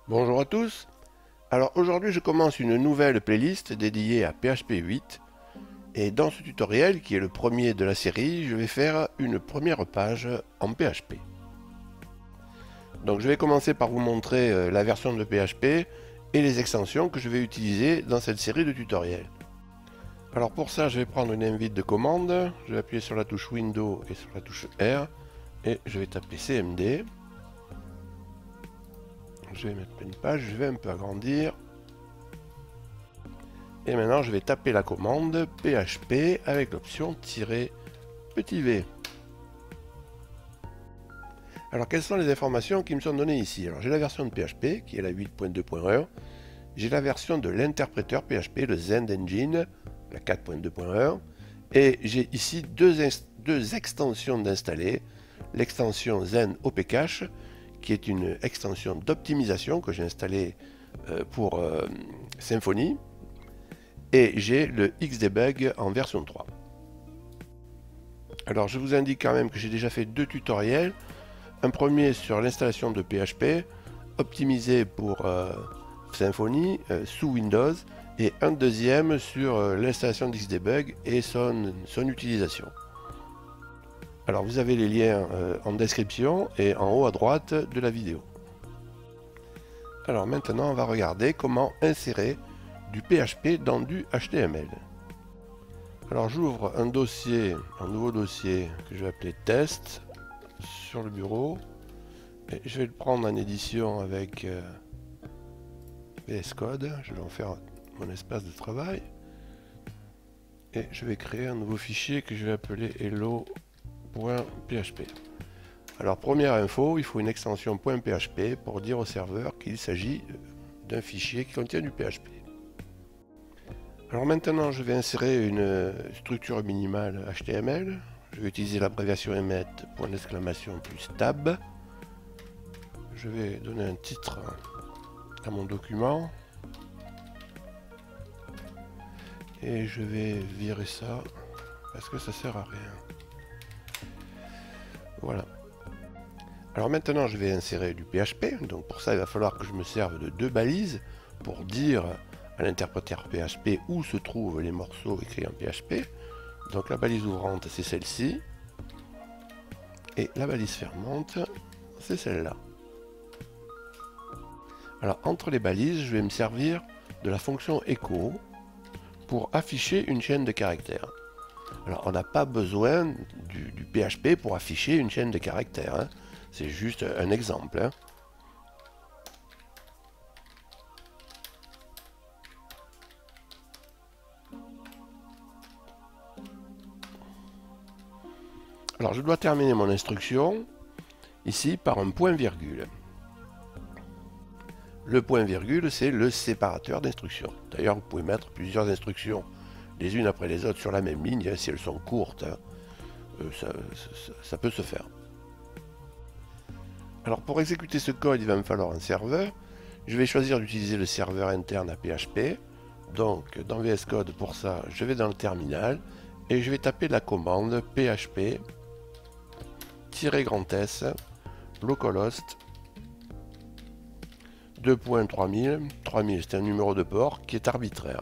Bonjour à tous. Alors aujourd'hui je commence une nouvelle playlist dédiée à PHP 8 et dans ce tutoriel qui est le premier de la série je vais faire une première page en PHP. Donc je vais commencer par vous montrer la version de PHP et les extensions que je vais utiliser dans cette série de tutoriels. Alors pour ça je vais prendre une invite de commande, je vais appuyer sur la touche Windows et sur la touche R et je vais taper CMD. Je vais mettre une page, je vais un peu agrandir. Et maintenant, je vais taper la commande PHP avec l'option "-v". Alors, quelles sont les informations qui me sont données ici? Alors, j'ai la version de PHP, qui est la 8.2.1. J'ai la version de l'interpréteur PHP, le ZendEngine, la 4.2.1. Et j'ai ici deux extensions d'installer. L'extension Zen OPCache, qui est une extension d'optimisation que j'ai installée pour Symfony. Et j'ai le Xdebug en version 3. Alors je vous indique quand même que j'ai déjà fait deux tutoriels. Un premier sur l'installation de PHP, optimisé pour Symfony sous Windows, et un deuxième sur l'installation d'Xdebug et son utilisation. Alors vous avez les liens en description et en haut à droite de la vidéo. Alors maintenant on va regarder comment insérer du PHP dans du HTML. Alors j'ouvre un nouveau dossier que je vais appeler test sur le bureau et je vais le prendre en édition avec VS Code. Je vais en faire mon espace de travail et je vais créer un nouveau fichier que je vais appeler hello.php. Alors première info, il faut une extension .php pour dire au serveur qu'il s'agit d'un fichier qui contient du PHP. Alors maintenant, je vais insérer une structure minimale HTML. Je vais utiliser l'abréviation emet plus tab. Je vais donner un titre à mon document. Et je vais virer ça parce que ça sert à rien. Voilà. Alors maintenant, je vais insérer du PHP. Donc pour ça, il va falloir que je me serve de deux balises pour dire à l'interpréteur PHP où se trouvent les morceaux écrits en PHP. Donc la balise ouvrante, c'est celle-ci. Et la balise fermante, c'est celle-là. Alors entre les balises, je vais me servir de la fonction echo pour afficher une chaîne de caractères. Alors on n'a pas besoin du PHP pour afficher une chaîne de caractères, hein. C'est juste un exemple, hein. Alors je dois terminer mon instruction ici par un point virgule. Le point virgule, c'est le séparateur d'instructions. D'ailleurs, vous pouvez mettre plusieurs instructions les unes après les autres sur la même ligne, hein, si elles sont courtes, hein, ça peut se faire. Alors pour exécuter ce code, il va me falloir un serveur. Je vais choisir d'utiliser le serveur interne à PHP. Donc dans VS Code, pour ça, je vais dans le terminal et je vais taper la commande php -s localhost 2.3000. 3000, c'est un numéro de port qui est arbitraire.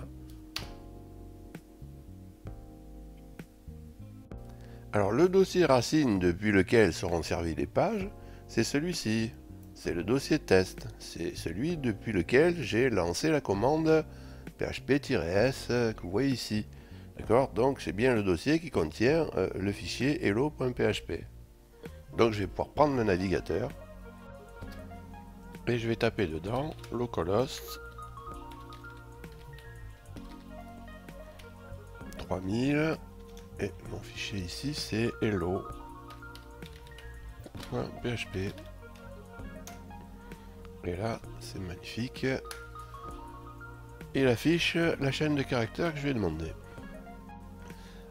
Alors le dossier racine depuis lequel seront servies les pages, c'est celui-ci. C'est le dossier test. C'est celui depuis lequel j'ai lancé la commande php-s que vous voyez ici. D'accord? Donc c'est bien le dossier qui contient le fichier hello.php. Donc je vais pouvoir prendre le navigateur et je vais taper dedans localhost 3000 et mon fichier ici c'est hello.php. Et là c'est magnifique. Il affiche la chaîne de caractères que je vais demander.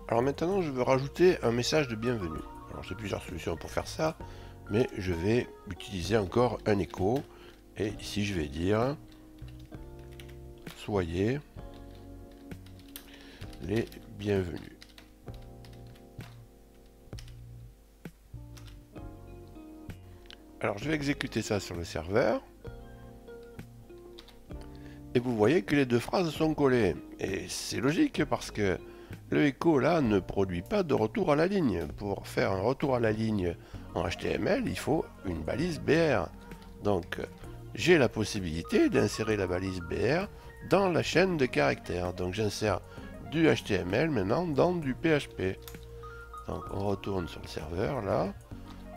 Alors maintenant je veux rajouter un message de bienvenue. Alors j'ai plusieurs solutions pour faire ça, mais je vais utiliser encore un écho. Et ici je vais dire soyez les bienvenus. Alors je vais exécuter ça sur le serveur. Et vous voyez que les deux phrases sont collées. Et c'est logique parce que le echo là ne produit pas de retour à la ligne. Pour faire un retour à la ligne en HTML, il faut une balise BR. Donc j'ai la possibilité d'insérer la balise BR dans la chaîne de caractères. Donc j'insère du HTML maintenant dans du PHP. Donc on retourne sur le serveur là,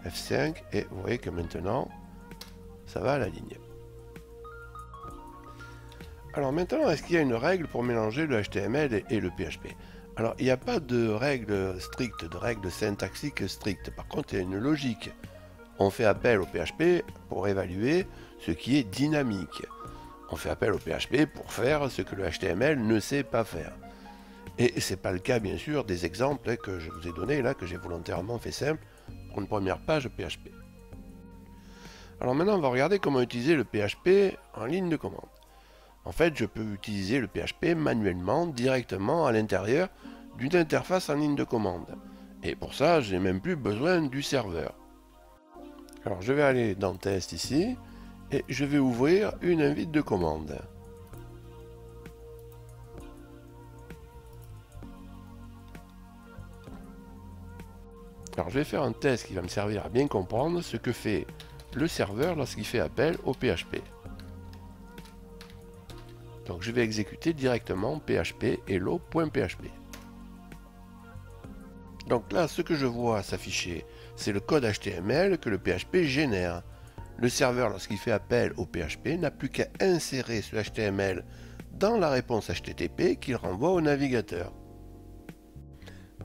F5, et vous voyez que maintenant ça va à la ligne. Alors maintenant, est-ce qu'il y a une règle pour mélanger le HTML et le PHP? Alors il n'y a pas de règle stricte, de règle syntaxique stricte. Par contre, il y a une logique. On fait appel au PHP pour évaluer ce qui est dynamique. On fait appel au PHP pour faire ce que le HTML ne sait pas faire. Et ce n'est pas le cas, bien sûr, des exemples que je vous ai donnés là, que j'ai volontairement fait simple pour une première page PHP. Alors maintenant, on va regarder comment utiliser le PHP en ligne de commande. En fait, je peux utiliser le PHP manuellement, directement à l'intérieur d'une interface en ligne de commande. Et pour ça, je n'ai même plus besoin du serveur. Alors, je vais aller dans Test ici, et je vais ouvrir une invite de commande. Alors, je vais faire un test qui va me servir à bien comprendre ce que fait le serveur lorsqu'il fait appel au PHP. Donc je vais exécuter directement php hello.php. Donc là, ce que je vois s'afficher, c'est le code HTML que le PHP génère. Le serveur, lorsqu'il fait appel au PHP, n'a plus qu'à insérer ce HTML dans la réponse HTTP qu'il renvoie au navigateur.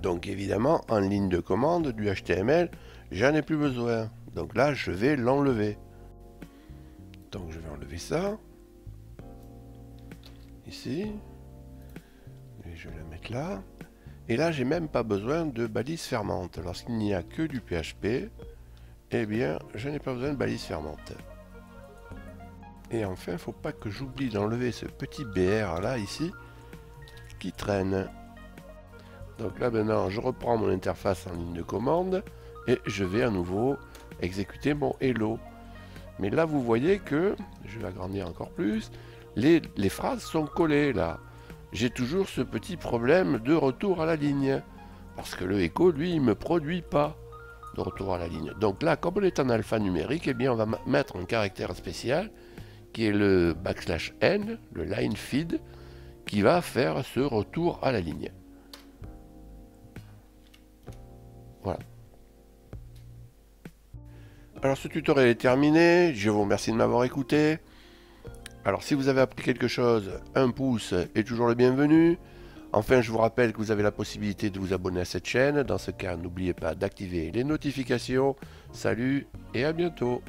Donc évidemment, en ligne de commande du HTML, j'en ai plus besoin. Donc là, je vais l'enlever. Donc je vais enlever ça. Ici, et je vais la mettre là, et là j'ai même pas besoin de balise fermante. Lorsqu'il n'y a que du PHP, eh bien je n'ai pas besoin de balise fermante. Et enfin, il ne faut pas que j'oublie d'enlever ce petit BR là ici qui traîne. Donc là maintenant je reprends mon interface en ligne de commande et je vais à nouveau exécuter mon hello. Mais là vous voyez que, je vais agrandir encore plus, les phrases sont collées là. J'ai toujours ce petit problème de retour à la ligne. Parce que le echo, lui, il ne me produit pas de retour à la ligne. Donc là, comme on est en alphanumérique, eh bien on va mettre un caractère spécial qui est le \n, le line feed, qui va faire ce retour à la ligne. Voilà. Alors ce tutoriel est terminé, je vous remercie de m'avoir écouté. Alors si vous avez appris quelque chose, un pouce est toujours le bienvenu. Enfin, je vous rappelle que vous avez la possibilité de vous abonner à cette chaîne. Dans ce cas, n'oubliez pas d'activer les notifications. Salut et à bientôt.